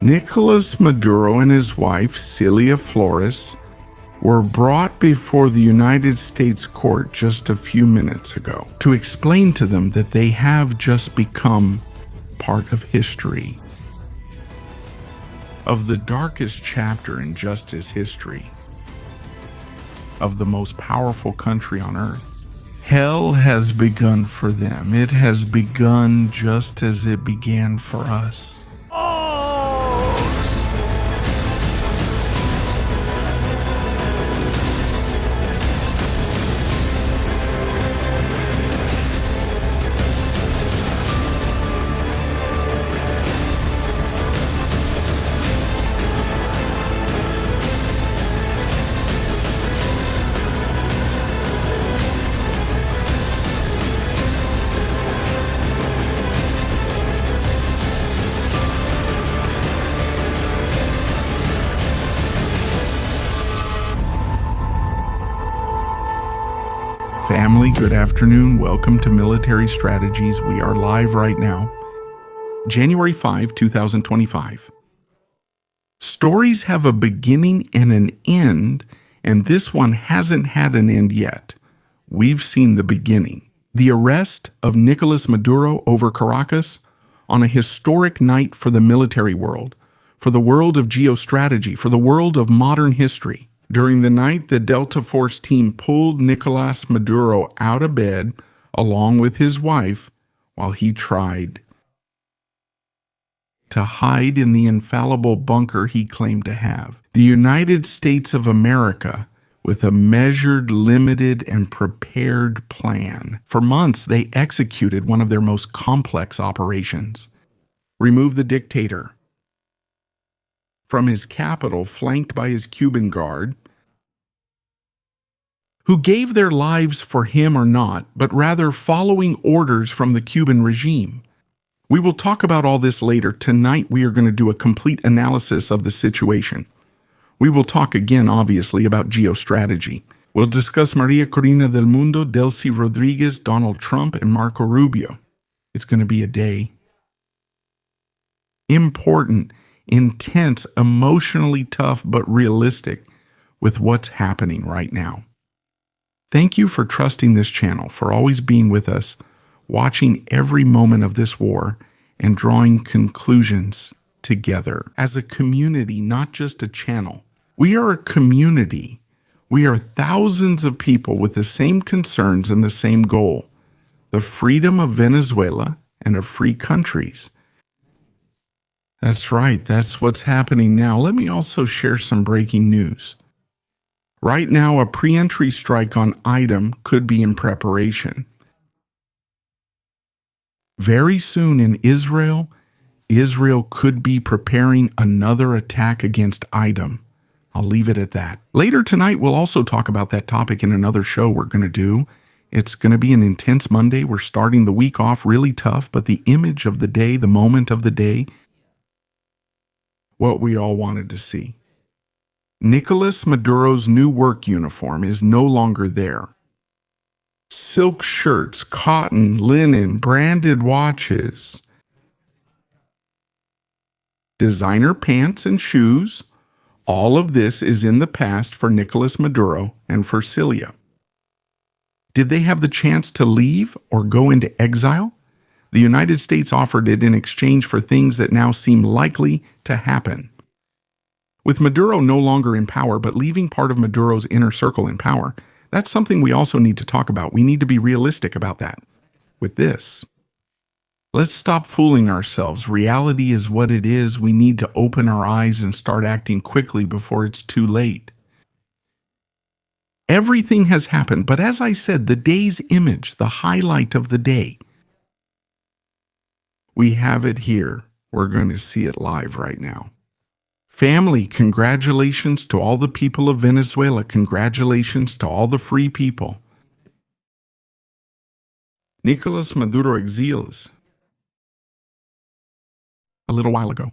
Nicolas Maduro and his wife, Celia Flores, were brought before the United States court just a few minutes ago to explain to them that they have just become part of history, of the darkest chapter in justice history, of the most powerful country on earth. Hell has begun for them. It has begun just as it began for us. Family, good afternoon. Welcome to Military Strategies. We are live right now, January 5, 2025. Stories have a beginning and an end, and this one hasn't had an end yet. We've seen the beginning. The arrest of Nicolas Maduro over Caracas on a historic night for the military world, for the world of geostrategy, for the world of modern history. During the night, the Delta Force team pulled Nicolas Maduro out of bed along with his wife while he tried to hide in the infallible bunker he claimed to have. The United States of America, with a measured, limited, and prepared plan. For months, they executed one of their most complex operations. Remove the dictator from his capital, flanked by his Cuban guard, who gave their lives for him or not, but rather following orders from the Cuban regime. We will talk about all this later. Tonight, we are going to do a complete analysis of the situation. We will talk again, obviously, about geostrategy. We'll discuss Maria Corina del Mundo, Delcy Rodriguez, Donald Trump, and Marco Rubio. It's going to be a day. Important, intense, emotionally tough, but realistic with what's happening right now. Thank you for trusting this channel, for always being with us, watching every moment of this war, and drawing conclusions together. As a community, not just a channel. We are a community. We are thousands of people with the same concerns and the same goal: the freedom of Venezuela and of free countries. That's right, that's what's happening now. Let me also share some breaking news. Right now, a pre-entry strike on IDEM could be in preparation. Very soon in Israel could be preparing another attack against IDEM. I'll leave it at that. Later tonight, we'll also talk about that topic in another show we're going to do. It's going to be an intense Monday. We're starting the week off really tough, but the image of the day, the moment of the day, what we all wanted to see. Nicolas Maduro's new work uniform is no longer there. Silk shirts, cotton, linen, branded watches, designer pants and shoes, all of this is in the past for Nicolas Maduro and for Celia. Did they have the chance to leave or go into exile? The United States offered it in exchange for things that now seem likely to happen. With Maduro no longer in power, but leaving part of Maduro's inner circle in power, that's something we also need to talk about. We need to be realistic about that. With this, let's stop fooling ourselves. Reality is what it is. We need to open our eyes and start acting quickly before it's too late. Everything has happened, but as I said, the day's image, the highlight of the day, we have it here. We're going to see it live right now. Family, congratulations to all the people of Venezuela. Congratulations to all the free people. Nicolas Maduro exils a little while ago.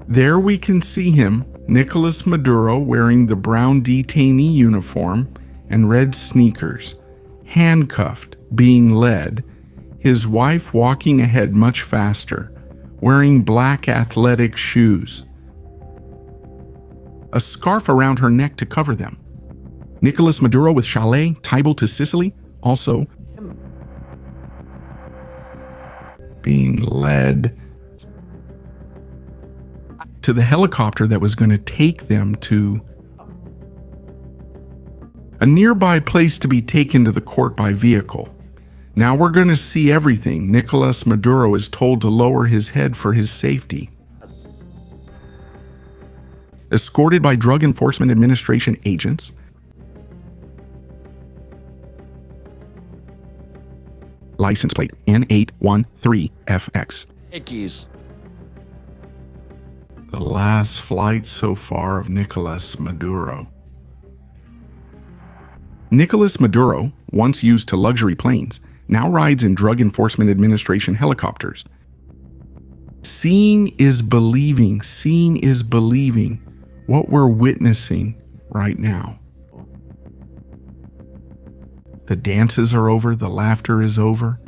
There we can see him, Nicolas Maduro, wearing the brown detainee uniform and red sneakers, handcuffed, being led, his wife walking ahead much faster, wearing black athletic shoes, a scarf around her neck to cover them. Nicolas Maduro with chalet, title to Sicily, also being led to the helicopter that was going to take them to a nearby place to be taken to the court by vehicle. Now we're going to see everything. Nicolas Maduro is told to lower his head for his safety. Escorted by Drug Enforcement Administration agents, license plate N813FX. X. The last flight so far of Nicolas Maduro. Nicolas Maduro, once used to luxury planes, now rides in Drug Enforcement Administration helicopters. Seeing is believing. Seeing is believing. What we're witnessing right now. The dances are over. The laughter is over.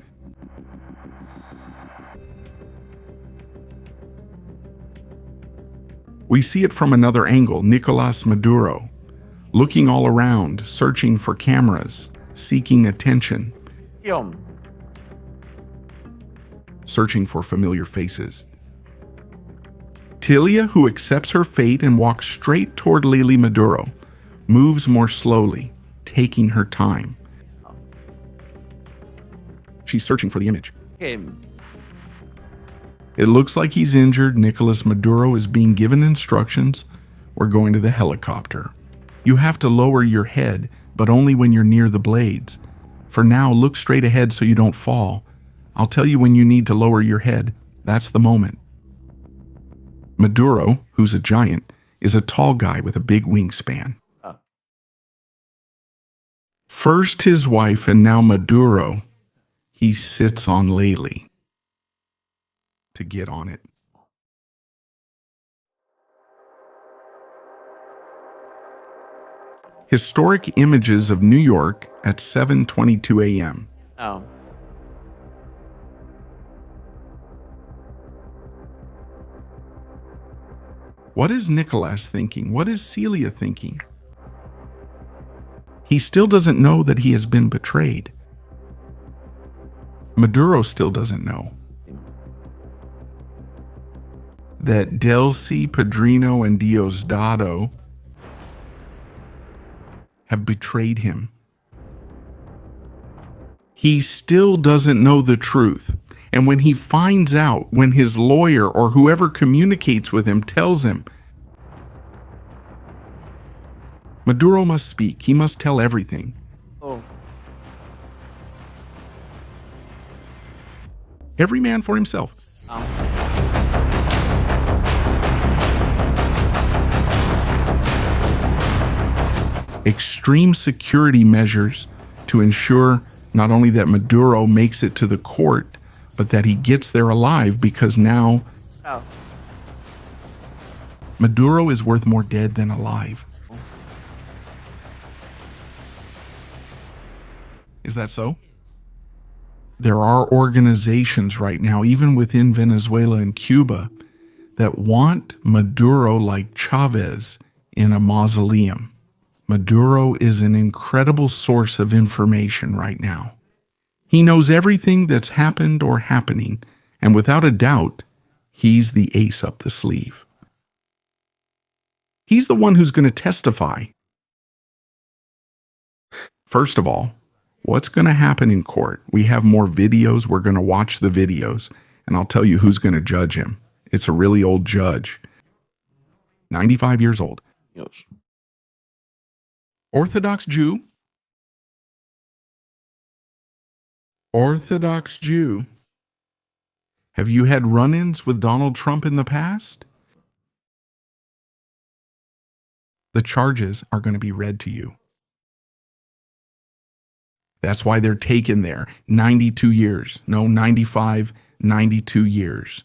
We see it from another angle. Nicolas Maduro, looking all around, searching for cameras, seeking attention, searching for familiar faces. Tilia, who accepts her fate and walks straight toward Lily Maduro, moves more slowly, taking her time. She's searching for the image. It looks like he's injured. Nicolas Maduro is being given instructions. We're going to the helicopter. You have to lower your head, but only when you're near the blades. For now, look straight ahead so you don't fall. I'll tell you when you need to lower your head. That's the moment. Maduro, who's a giant, is a tall guy with a big wingspan. First his wife and now Maduro. He sits on Lely to get on it. Historic images of New York at 7:22 a.m. What is Nicolas thinking? What is Celia thinking? He still doesn't know that he has been betrayed. Maduro still doesn't know that Delcy, Padrino, and Diosdado have betrayed him. He still doesn't know the truth. And when he finds out, when his lawyer or whoever communicates with him tells him, Maduro must speak. He must tell everything. Every man for himself. Extreme security measures to ensure not only that Maduro makes it to the court, but that he gets there alive, because now Maduro is worth more dead than alive. Is that so? There are organizations right now, even within Venezuela and Cuba, that want Maduro like Chavez in a mausoleum. Maduro is an incredible source of information right now. He knows everything that's happened or happening, and without a doubt, he's the ace up the sleeve. He's the one who's going to testify. First of all, what's going to happen in court? We have more videos. We're going to watch the videos, and I'll tell you who's going to judge him. It's a really old judge. 95 years old. Yes. Orthodox Jew. Orthodox Jew. Have you had run-ins with Donald Trump in the past? The charges are going to be read to you. That's why they're taken there. 92 years. No, 95, 92 years.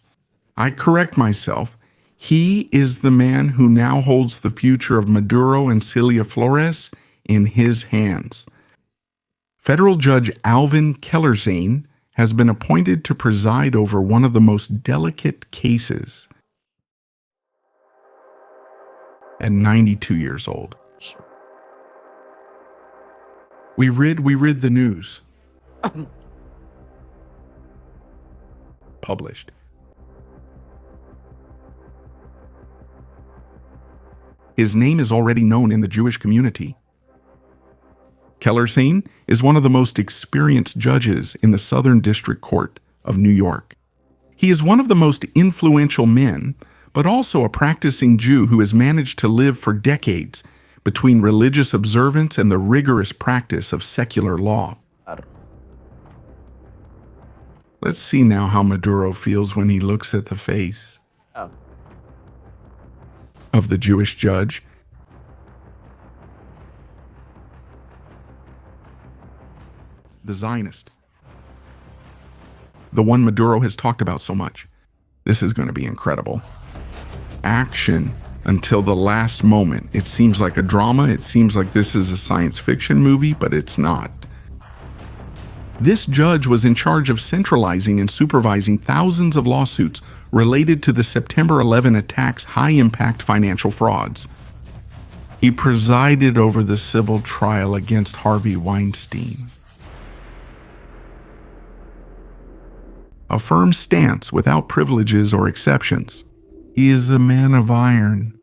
I correct myself. He is the man who now holds the future of Maduro and Celia Flores in his hands. Federal Judge Alvin Kellerzane has been appointed to preside over one of the most delicate cases. At 92 years old. We read the news. Published. His name is already known in the Jewish community. Kellerzane is one of the most experienced judges in the Southern District Court of New York. He is one of the most influential men, but also a practicing Jew who has managed to live for decades between religious observance and the rigorous practice of secular law. Let's see now how Maduro feels when he looks at the face of the Jewish judge. The Zionist. The one Maduro has talked about so much. This is going to be incredible. Action until the last moment. It seems like a drama. It seems like this is a science fiction movie, but it's not. This judge was in charge of centralizing and supervising thousands of lawsuits related to the September 11 attacks' high-impact financial frauds. He presided over the civil trial against Harvey Weinstein. A firm stance without privileges or exceptions. He is a man of iron.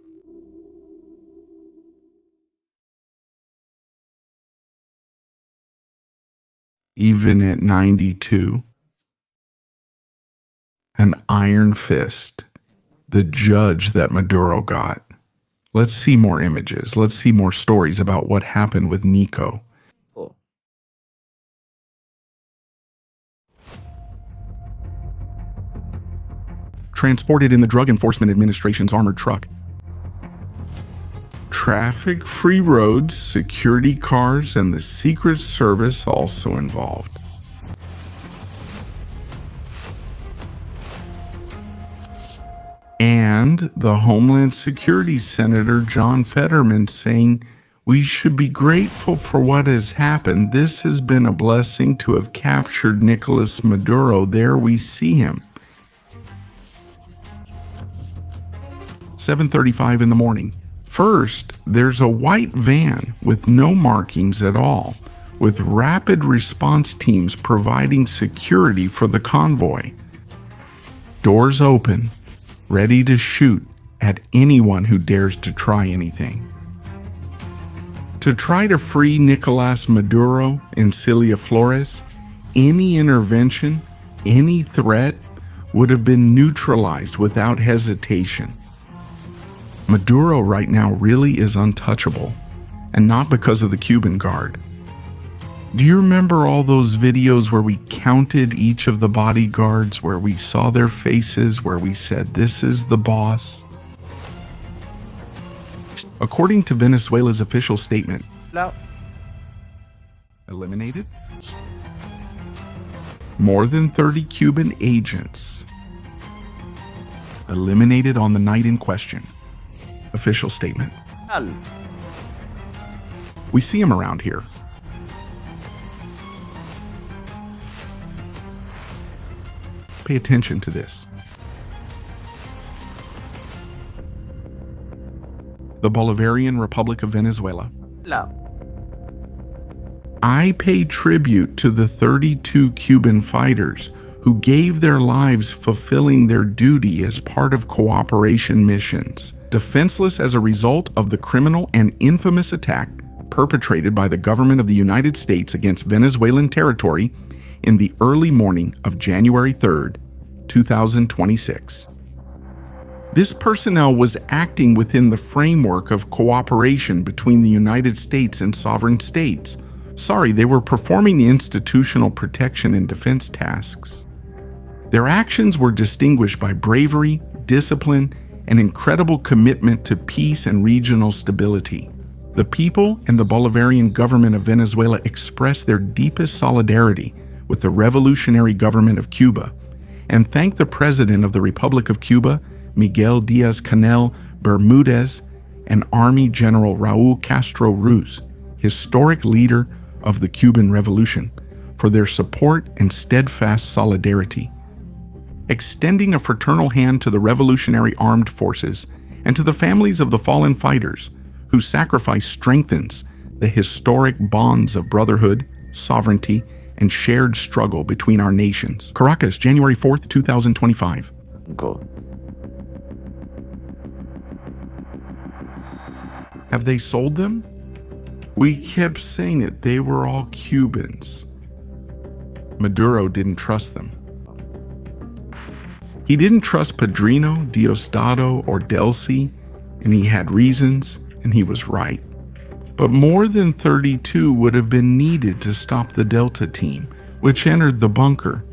Even at 92. An iron fist. The judge that Maduro got. Let's see more images. Let's see more stories about what happened with Nico. Transported in the Drug Enforcement Administration's armored truck. Traffic-free roads, security cars, and the Secret Service also involved. And the Homeland Security Senator John Fetterman saying, "We should be grateful for what has happened. This has been a blessing to have captured Nicolas Maduro." There we see him. 7:35 in the morning. First, there's a white van with no markings at all, with rapid response teams providing security for the convoy. Doors open, ready to shoot at anyone who dares to try anything. To try to free Nicolas Maduro and Celia Flores, any intervention, any threat would have been neutralized without hesitation. Maduro right now really is untouchable, and not because of the Cuban guard. Do you remember all those videos where we counted each of the bodyguards, where we saw their faces, where we said, "This is the boss"? According to Venezuela's official statement, eliminated more than 30 Cuban agents. Eliminated on the night in question. Official statement. We see him around here. Pay attention to this. The Bolivarian Republic of Venezuela. I pay tribute to the 32 Cuban fighters who gave their lives fulfilling their duty as part of cooperation missions, defenseless as a result of the criminal and infamous attack perpetrated by the government of the United States against Venezuelan territory in the early morning of January 3rd, 2026. This personnel was acting within the framework of cooperation between the United States and sovereign states. They were performing the institutional protection and defense tasks. Their actions were distinguished by bravery, discipline, and incredible commitment to peace and regional stability. The people and the Bolivarian government of Venezuela expressed their deepest solidarity with the revolutionary government of Cuba and thanked the President of the Republic of Cuba, Miguel Díaz-Canel Bermúdez, and Army General Raúl Castro Ruz, historic leader of the Cuban Revolution for their support and steadfast solidarity. Extending a fraternal hand to the revolutionary armed forces and to the families of the fallen fighters whose sacrifice strengthens the historic bonds of brotherhood, sovereignty, and shared struggle between our nations. Caracas, January 4th, 2025. Go. Have they sold them? We kept saying it. They were all Cubans. Maduro didn't trust them. He didn't trust Padrino, Diosdado, or Delcy, and he had reasons, and he was right. But more than 32 would have been needed to stop the Delta team, which entered the bunker.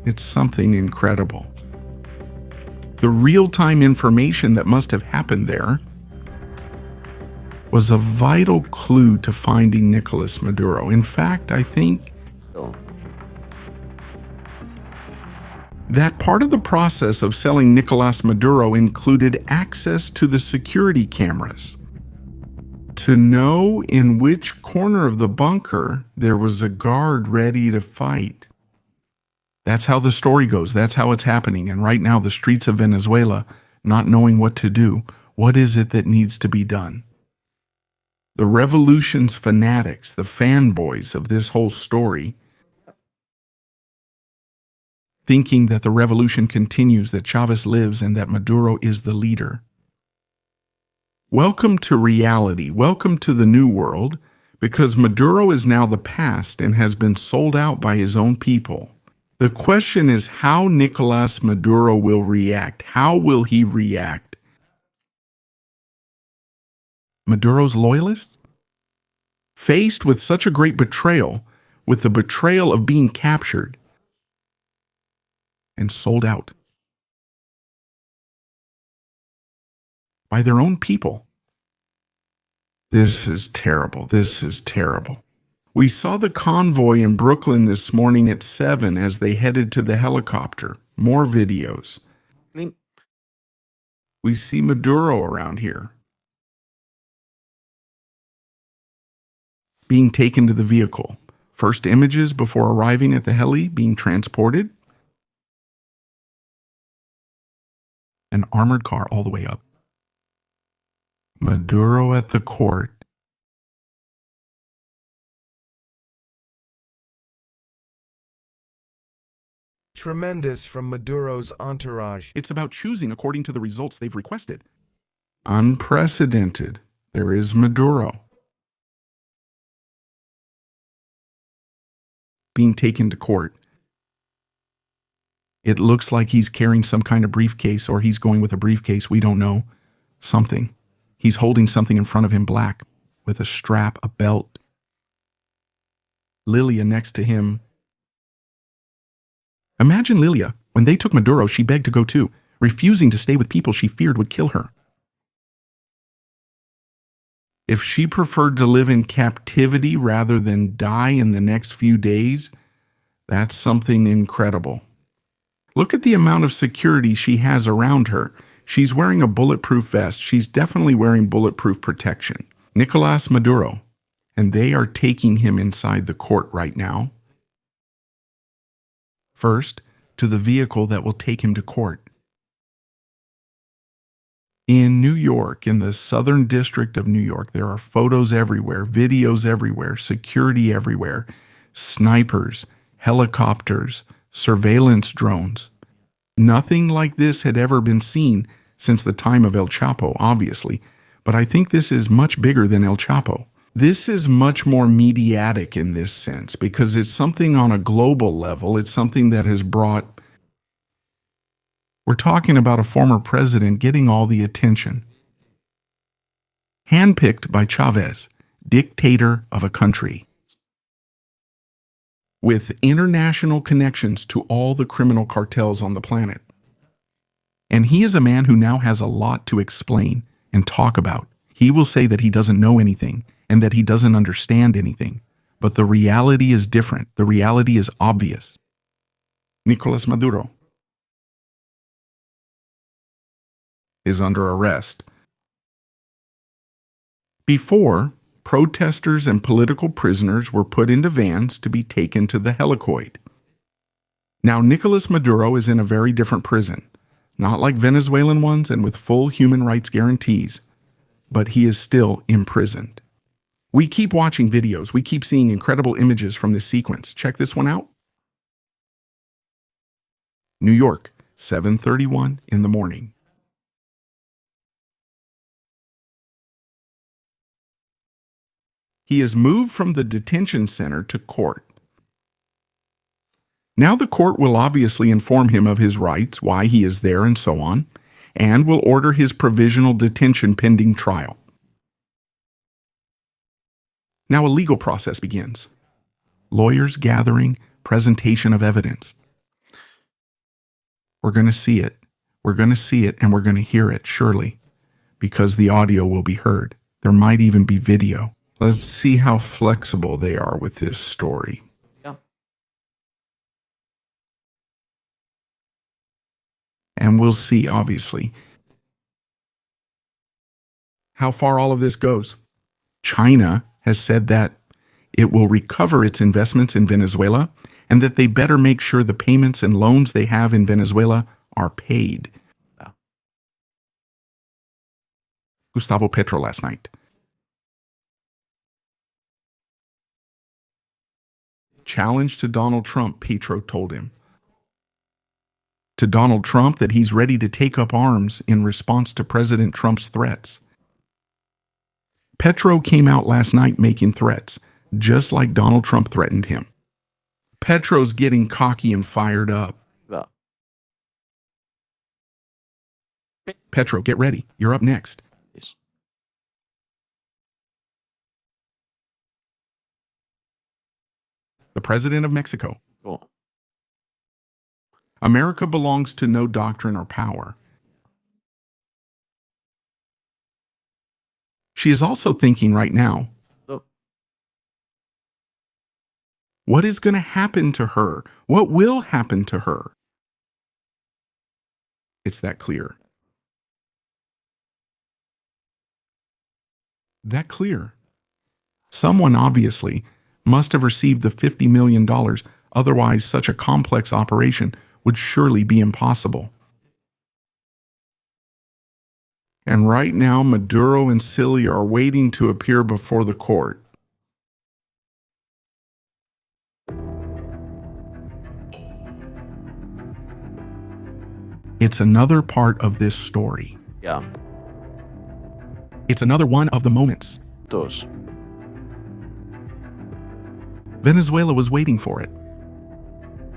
It's something incredible. The real-time information that must have happened there was a vital clue to finding Nicolas Maduro. In fact, I think that part of the process of selling Nicolas Maduro included access to the security cameras to know in which corner of the bunker there was a guard ready to fight. That's how the story goes. That's how it's happening. And right now, the streets of Venezuela, not knowing what to do, what is it that needs to be done? The revolution's fanatics, the fanboys of this whole story, thinking that the revolution continues, that Chavez lives, and that Maduro is the leader. Welcome to reality. Welcome to the new world, because Maduro is now the past and has been sold out by his own people. The question is how Nicolas Maduro will react. How will he react? Maduro's loyalists? Faced with such a great betrayal, with the betrayal of being captured and sold out by their own people. This is terrible. This is terrible. We saw the convoy in Brooklyn this morning at 7 as they headed to the helicopter. More videos. We see Maduro around here, being taken to the vehicle. First images before arriving at the heli, being transported. An armored car all the way up. Maduro at the court. Tremendous from Maduro's entourage. It's about choosing according to the results they've requested. Unprecedented. There is Maduro being taken to court. It looks like he's carrying some kind of briefcase, or he's going with a briefcase. We don't know. Something. He's holding something in front of him, black, with a strap, a belt. Lilia next to him. Imagine Lilia. When they took Maduro, she begged to go too, refusing to stay with people she feared would kill her. If she preferred to live in captivity rather than die in the next few days, that's something incredible. Look at the amount of security she has around her. She's wearing a bulletproof vest. She's definitely wearing bulletproof protection. Nicolas Maduro, and they are taking him inside the court right now. First, to the vehicle that will take him to court. In New York, in the Southern District of New York, there are photos everywhere, videos everywhere, security everywhere, snipers, helicopters, surveillance drones. Nothing like this had ever been seen since the time of El Chapo, obviously, but I think this is much bigger than El Chapo. This is much more mediatic in this sense because it's something on a global level. It's something that has brought... We're talking about a former president getting all the attention. Handpicked by Chavez, dictator of a country, with international connections to all the criminal cartels on the planet. And he is a man who now has a lot to explain and talk about. He will say that he doesn't know anything and that he doesn't understand anything. But the reality is different. The reality is obvious. Nicolas Maduro is under arrest. Before, protesters and political prisoners were put into vans to be taken to the helicoid. Now, Nicolas Maduro is in a very different prison, not like Venezuelan ones and with full human rights guarantees, but he is still imprisoned. We keep watching videos. We keep seeing incredible images from this sequence. Check this one out. New York, 7:31 in the morning. He is moved from the detention center to court. Now the court will obviously inform him of his rights, why he is there, and so on, and will order his provisional detention pending trial. Now a legal process begins. Lawyers gathering, presentation of evidence. We're going to see it. We're going to see it, and we're going to hear it, surely, because the audio will be heard. There might even be video. Let's see how flexible they are with this story. Yeah. And we'll see, obviously, how far all of this goes. China has said that it will recover its investments in Venezuela and that they better make sure the payments and loans they have in Venezuela are paid. Yeah. Gustavo Petro last night. Challenge to Donald Trump, Petro told him. To Donald Trump that he's ready to take up arms in response to President Trump's threats. Petro came out last night making threats, just like Donald Trump threatened him. Petro's getting cocky and fired up. Yeah. Petro, get ready. You're up next. Yes. The President of Mexico. Cool. America belongs to no doctrine or power. She is also thinking right now, So, what is going to happen to her? What will happen to her? It's that clear. That clear. Someone obviously must have received the $50 million, otherwise such a complex operation would surely be impossible. And right now, Maduro and Cilia are waiting to appear before the court. It's another part of this story. yeah. It's another one of the moments. Dos. Venezuela was waiting for it.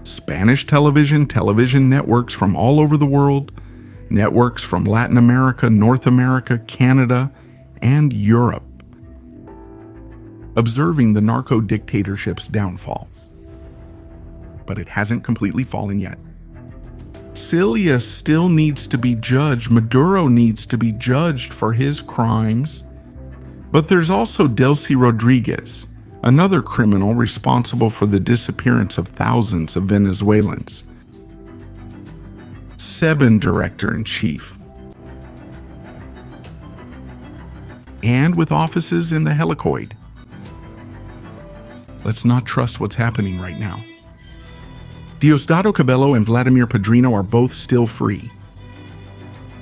Spanish television networks from all over the world, networks from Latin America, North America, Canada, and Europe, observing the narco dictatorship's downfall. But it hasn't completely fallen yet. Cilia still needs to be judged. Maduro needs to be judged for his crimes. But there's also Delcy Rodriguez, another criminal responsible for the disappearance of thousands of Venezuelans. SEBIN director-in-chief. And with offices in the helicoid. Let's not trust what's happening right now. Diosdado Cabello and Vladimir Padrino are both still free.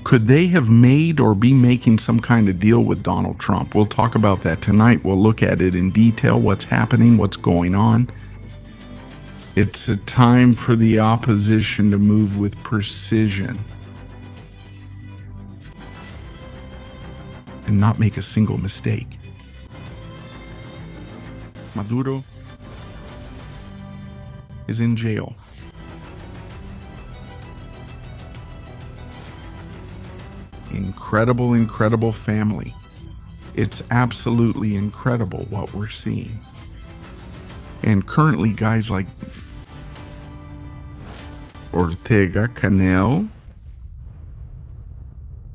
Could they have made or be making some kind of deal with Donald Trump? We'll talk about that tonight. We'll look at it in detail, what's happening, what's going on. It's a time for the opposition to move with precision and not make a single mistake. Maduro is in jail. Incredible, incredible family. It's absolutely incredible what we're seeing. And currently, guys like Ortega Canel,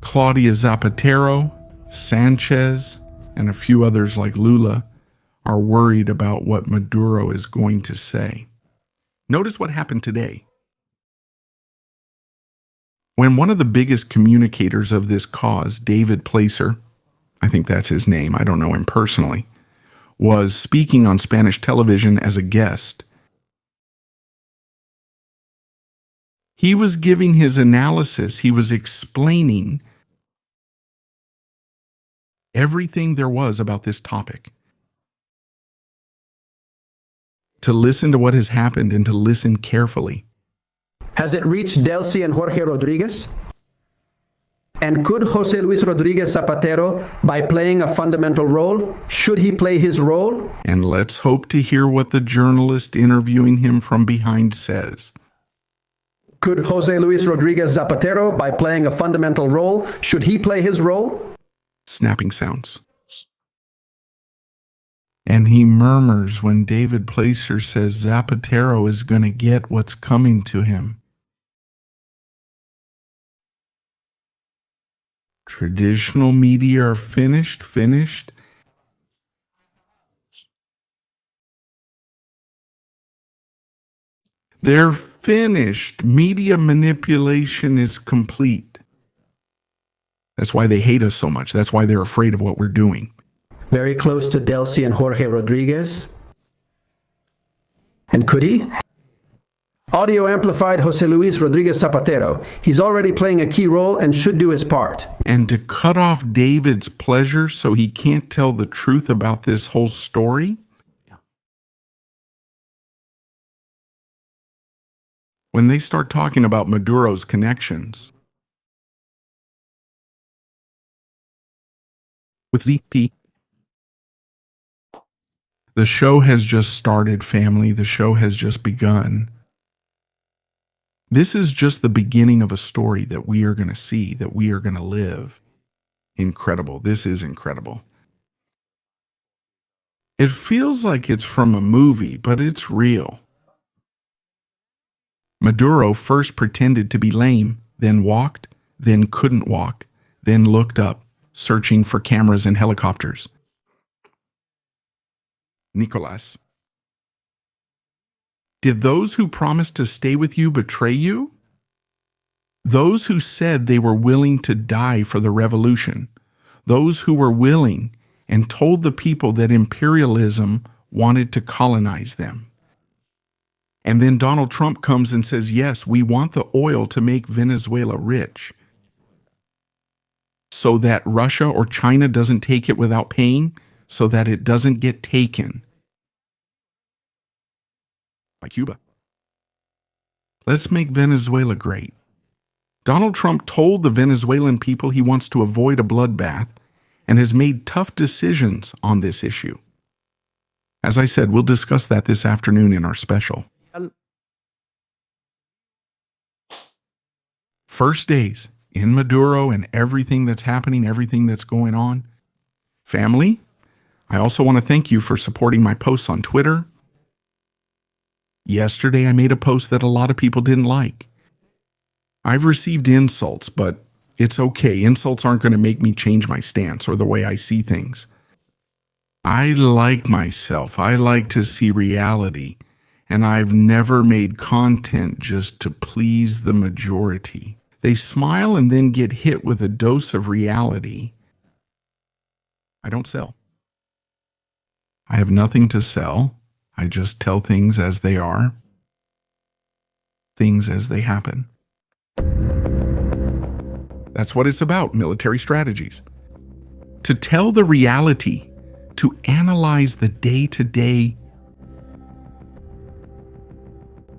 Claudia Zapatero, Sanchez, and a few others like Lula are worried about what Maduro is going to say. Notice what happened today. When one of the biggest communicators of this cause, David Placer, I think that's his name, I don't know him personally, was speaking on Spanish television as a guest. He was giving his analysis. He was explaining everything there was about this topic. To listen to what has happened and to listen carefully. Has it reached Delcy and Jorge Rodriguez? And could Jose Luis Rodriguez Zapatero, by playing a fundamental role, should he play his role? And let's hope to hear what the journalist interviewing him from behind says. Could Jose Luis Rodriguez Zapatero, by playing a fundamental role, should he play his role? Snapping sounds. And he murmurs when David Placer says Zapatero is going to get what's coming to him. Traditional media are finished. They're finished. Media manipulation is complete. That's why they hate us so much. That's why they're afraid of what we're doing. Very close to Delcy and Jorge Rodriguez. And could he? Audio amplified Jose Luis Rodriguez Zapatero. He's already playing a key role and should do his part. And to cut off David's pleasure so he can't tell the truth about this whole story? When they start talking about Maduro's connections with ZP, the show has just started, family. The show has just begun. This is just the beginning of a story that we are going to see, that we are going to live. Incredible. This is incredible. It feels like it's from a movie, but it's real. Maduro first pretended to be lame, then walked, then couldn't walk, then looked up, searching for cameras and helicopters. Nicolas. Did those who promised to stay with you betray you? Those who said they were willing to die for the revolution, those who were willing and told the people that imperialism wanted to colonize them. And then Donald Trump comes and says, yes, we want the oil to make Venezuela rich so that Russia or China doesn't take it without paying, so that it doesn't get taken by Cuba. Let's make Venezuela great. Donald Trump told the Venezuelan people he wants to avoid a bloodbath and has made tough decisions on this issue. As I said, we'll discuss that this afternoon in our special. First days in Maduro and everything that's happening, everything that's going on. Family, I also want to thank you for supporting my posts on Twitter. Yesterday, I made a post that a lot of people didn't like. I've received insults, but it's okay. Insults aren't going to make me change my stance or the way I see things. I like myself. I like to see reality. And I've never made content just to please the majority. They smile and then get hit with a dose of reality. I don't sell. I have nothing to sell. I just tell things as they are, things as they happen. That's what it's about, military strategies. To tell the reality, to analyze the day-to-day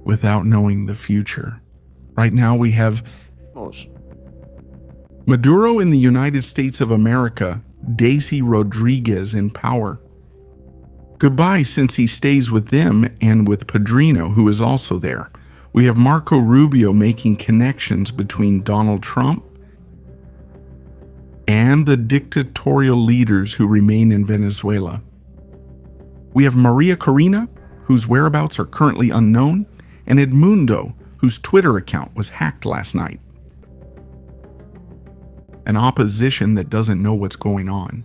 without knowing the future. Right now we have Maduro in the United States of America, Daisy Rodriguez in power. Goodbye, since he stays with them and with Padrino, who is also there. We have Marco Rubio making connections between Donald Trump and the dictatorial leaders who remain in Venezuela. We have Maria Corina, whose whereabouts are currently unknown, and Edmundo, whose Twitter account was hacked last night. An opposition that doesn't know what's going on.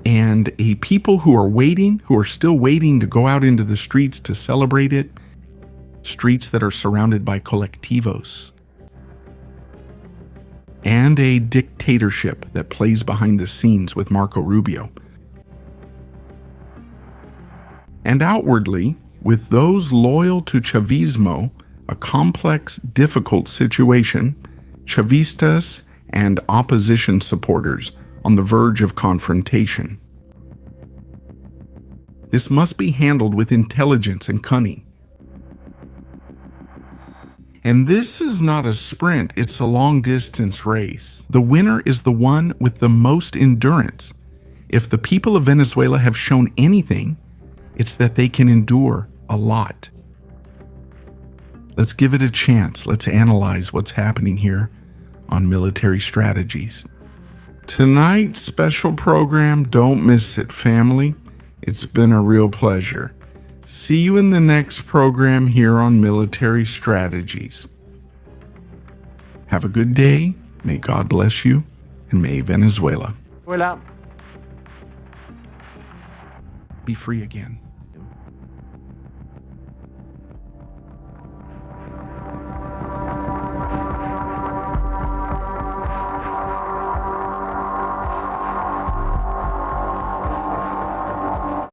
And a people who are waiting, who are still waiting to go out into the streets to celebrate it, streets that are surrounded by colectivos. And a dictatorship that plays behind the scenes with Marco Rubio. and outwardly, with those loyal to Chavismo, a complex, difficult situation, Chavistas and opposition supporters on the verge of confrontation. This must be handled with intelligence and cunning. And this is not a sprint, it's a long-distance race. The winner is the one with the most endurance. If the people of Venezuela have shown anything, it's that they can endure a lot. Let's give it a chance. Let's analyze what's happening here on Military Strategies. Tonight's special program, don't miss it, family. It's been a real pleasure. See you in the next program here on Military Strategies. Have a good day. May God bless you, and may Venezuela Hola. be free again.